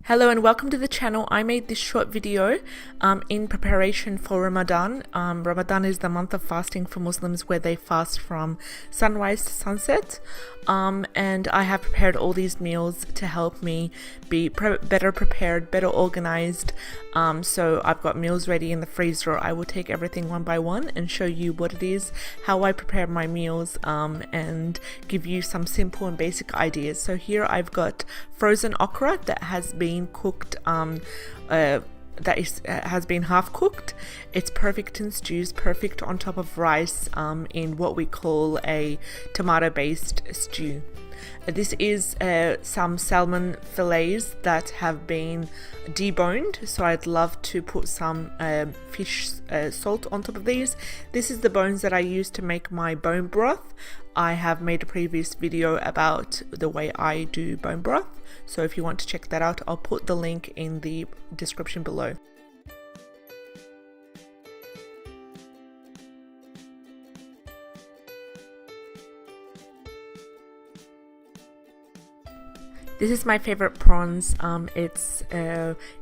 Hello and welcome to the channel. I made this short video in preparation for Ramadan. Ramadan is the month of fasting for Muslims where they fast from sunrise to sunset. And I have prepared all these meals to help me be better prepared, better organized. So I've got meals ready in the freezer. I will take everything one by one and show you what it is, how I prepare my meals, and give you some simple and basic ideas. So here I've got frozen okra that has been cooked, has been half cooked. It's perfect in stews, perfect on top of rice, in what we call a tomato based stew. This is some salmon fillets that have been deboned, so I'd love to put some fish salt on top of these. This is the bones that I use to make my bone broth. I have made a previous video about the way I do bone broth, so if you want to check that out, I'll put the link in the description below. This is my favorite prawns. It's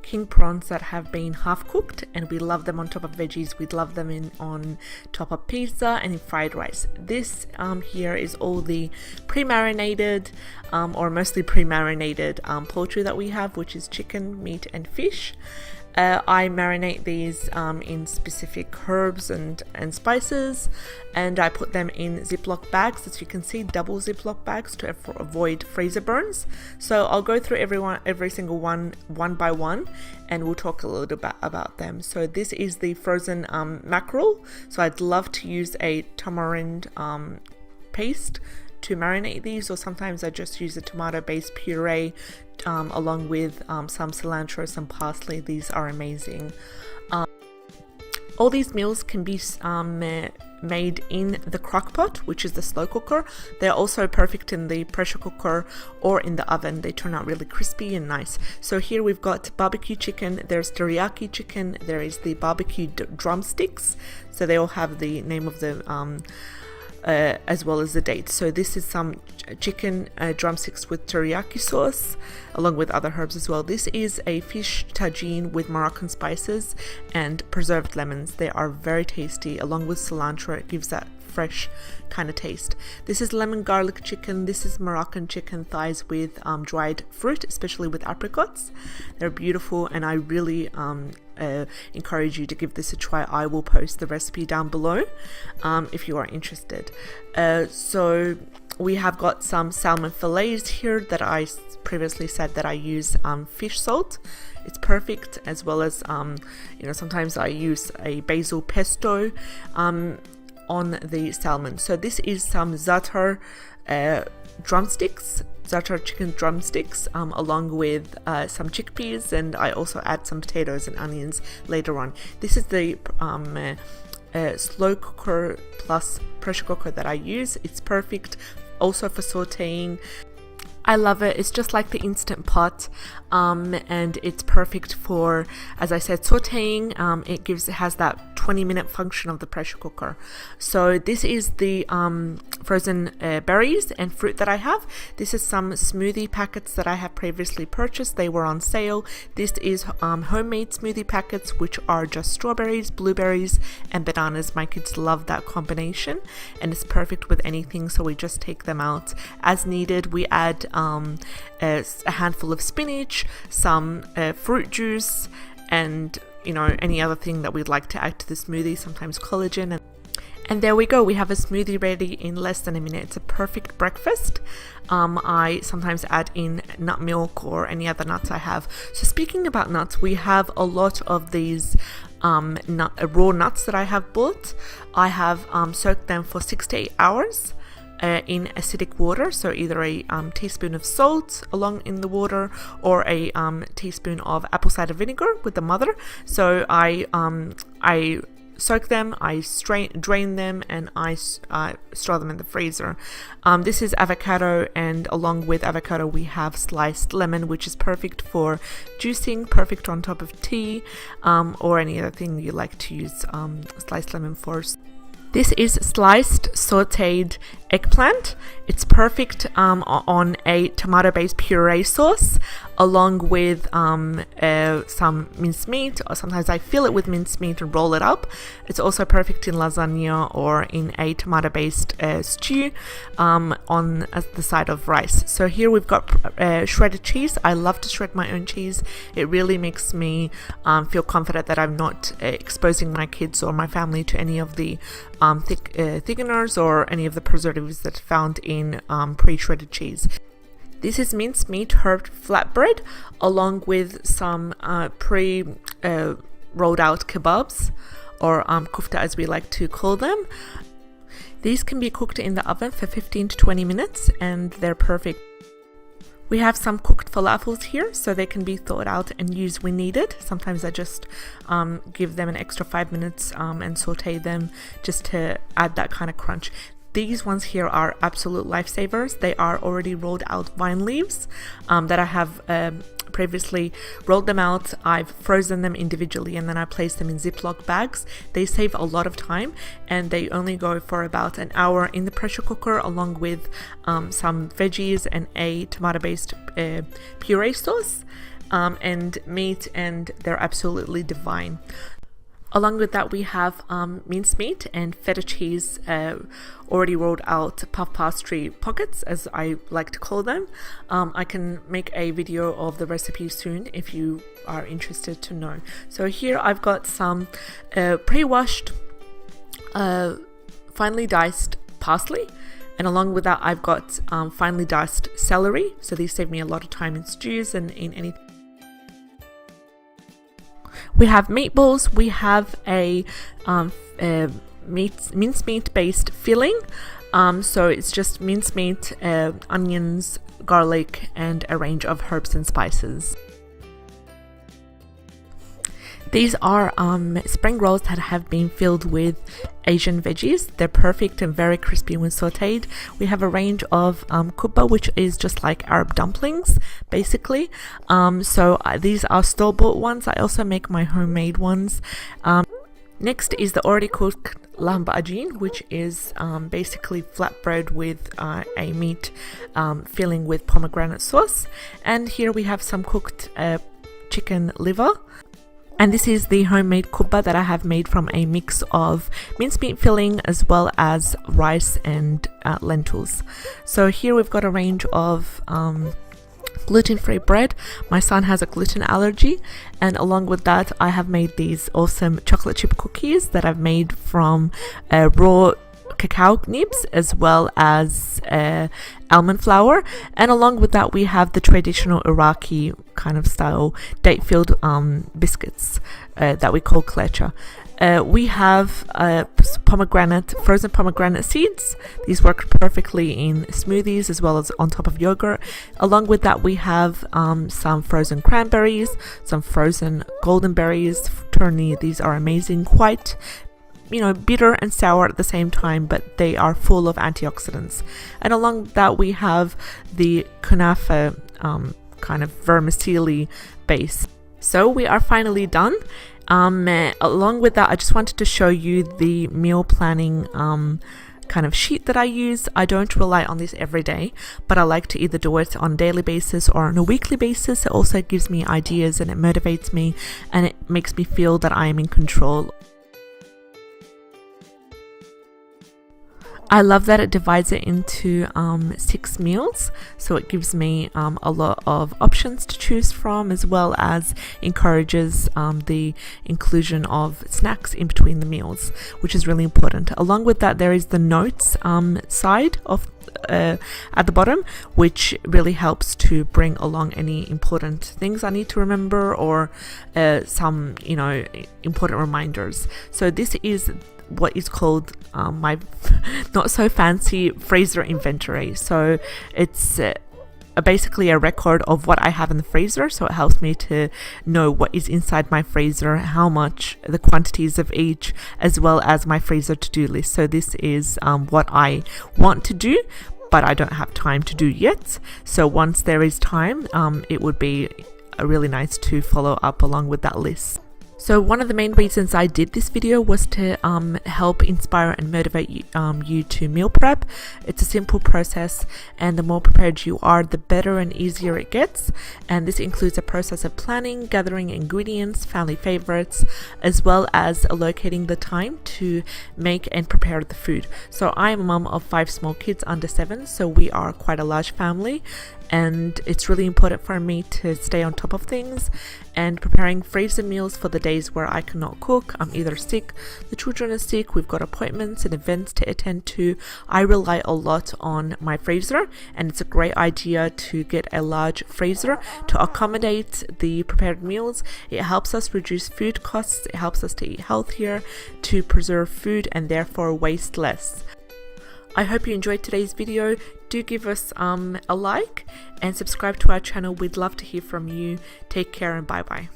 king prawns that have been half cooked, and we love them on top of veggies. We love them on top of pizza and in fried rice. This here is all the pre-marinated or mostly pre-marinated poultry that we have, which is chicken, meat and fish. I marinate these in specific herbs and spices, and I put them in Ziploc bags, as you can see, double Ziploc bags to avoid freezer burns. So I'll go through every single one by one, and we'll talk a little bit about them. So this is the frozen mackerel. So I'd love to use a tamarind paste to marinate these, or sometimes I just use a tomato based puree along with some cilantro, some parsley. These are amazing. All these meals can be made in the crockpot, which is the slow cooker. They're also perfect in the pressure cooker or in the oven. They turn out really crispy and nice. So here we've got barbecue chicken, there's teriyaki chicken, there is the barbecue drumsticks. So they all have the name of the as well as the date. So this is some chicken drumsticks with teriyaki sauce along with other herbs as well. This is a fish tagine with Moroccan spices and preserved lemons. They are very tasty along with cilantro. It gives that fresh kind of taste. This is lemon garlic chicken. This is Moroccan chicken thighs with dried fruit, especially with apricots. They're beautiful, and I really encourage you to give this a try. I will post the recipe down below if you are interested. So we have got some salmon fillets here that I previously said that I use fish salt. It's perfect, as well as sometimes I use a basil pesto on the salmon. So this is some za'atar drumsticks, za'atar chicken drumsticks, along with some chickpeas, and I also add some potatoes and onions later on. This is the slow cooker plus pressure cooker that I use. It's perfect also for sauteing. I love it. It's just like the Instant Pot, and it's perfect for, as I said, sauteing. It has that 20-minute function of the pressure cooker. So this is the frozen berries and fruit that I have. This is some smoothie packets that I have previously purchased. They were on sale. This is homemade smoothie packets, which are just strawberries, blueberries and bananas. My kids love that combination, and it's perfect with anything, so we just take them out as needed. We add a handful of spinach, some fruit juice, and any other thing that we'd like to add to the smoothie, sometimes collagen, and there we go. We have a smoothie ready in less than a minute. It's a perfect breakfast. I sometimes add in nut milk or any other nuts I have. So speaking about nuts, we have a lot of these raw nuts that I have bought. I have soaked them for 6 to 8 hours in acidic water, so either a teaspoon of salt along in the water, or a teaspoon of apple cider vinegar with the mother. So I soak them, I drain them, and I store them in the freezer. This is avocado, and along with avocado we have sliced lemon, which is perfect for juicing, perfect on top of tea, or any other thing you like to use sliced lemon for. This is sliced sauteed eggplant. It's perfect on a tomato-based puree sauce. along with some minced meat, or sometimes I fill it with minced meat and roll it up. It's also perfect in lasagna or in a tomato based stew on as the side of rice. So here we've got shredded cheese. I love to shred my own cheese. It really makes me feel confident that I'm not exposing my kids or my family to any of the thickeners or any of the preservatives that are found in pre-shredded cheese. This is minced meat herb flatbread along with some rolled out kebabs, or kufta as we like to call them. These can be cooked in the oven for 15 to 20 minutes and they're perfect. We have some cooked falafels here, so they can be thawed out and used when needed. Sometimes I just give them an extra 5 minutes and saute them just to add that kind of crunch. These ones here are absolute lifesavers. They are already rolled out vine leaves that I have previously rolled them out. I've frozen them individually and then I place them in Ziploc bags. They save a lot of time and they only go for about an hour in the pressure cooker, along with some veggies and a tomato based puree sauce and meat, and they're absolutely divine. Along with that, we have minced meat and feta cheese, already rolled out puff pastry pockets, as I like to call them. I can make a video of the recipe soon if you are interested to know. So here I've got some pre-washed, finely diced parsley. And along with that, I've got finely diced celery. So these save me a lot of time in stews and in any. We have meatballs. We have a mincemeat based filling. So it's just mincemeat, onions, garlic, and a range of herbs and spices. These are spring rolls that have been filled with Asian veggies. They're perfect and very crispy when sauteed. We have a range of kubba, which is just like Arab dumplings, basically. These are store-bought ones. I also make my homemade ones. Next is the already cooked lahmajun, which is basically flatbread with a meat filling with pomegranate sauce. And here we have some cooked chicken liver. And this is the homemade kubba that I have made from a mix of mincemeat filling as well as rice and lentils. So here we've got a range of gluten-free bread. My son has a gluten allergy, and along with that I have made these awesome chocolate chip cookies that I've made from raw cacao nibs as well as almond flour, and along with that we have the traditional Iraqi kind of style date-filled biscuits that we call klecha. We have frozen pomegranate seeds. These work perfectly in smoothies as well as on top of yogurt. Along with that we have some frozen cranberries, some frozen golden berries. These are amazing, quite bitter and sour at the same time, but they are full of antioxidants. And along that we have the Kunafa kind of vermicilli base. So we are finally done. Along with that, I just wanted to show you the meal planning kind of sheet that I use. I don't rely on this every day, but I like to either do it on a daily basis or on a weekly basis. It also gives me ideas and it motivates me and it makes me feel that I am in control. I love that it divides it into 6 meals, so it gives me a lot of options to choose from, as well as encourages the inclusion of snacks in between the meals, which is really important. Along with that, there is the notes side of at the bottom, which really helps to bring along any important things I need to remember, or some important reminders. So this is what is called my not so fancy freezer inventory. So it's basically a record of what I have in the freezer, so it helps me to know what is inside my freezer, how much, the quantities of each, as well as my freezer to-do list. So this is what I want to do, but I don't have time to do yet. So once there is time, it would be really nice to follow up along with that list. So one of the main reasons I did this video was to help inspire and motivate you to meal prep. It's a simple process, and the more prepared you are, the better and easier it gets. And this includes a process of planning, gathering ingredients, family favorites, as well as allocating the time to make and prepare the food. So I am a mum of 5 small kids under 7, so we are quite a large family. And it's really important for me to stay on top of things and preparing freezer meals for the days where I cannot cook. I'm either sick, the children are sick, we've got appointments and events to attend to. I rely a lot on my freezer, and it's a great idea to get a large freezer to accommodate the prepared meals. It helps us reduce food costs, it helps us to eat healthier, to preserve food, and therefore waste less. I hope you enjoyed today's video. Do give us a like and subscribe to our channel. We'd love to hear from you. Take care and bye bye.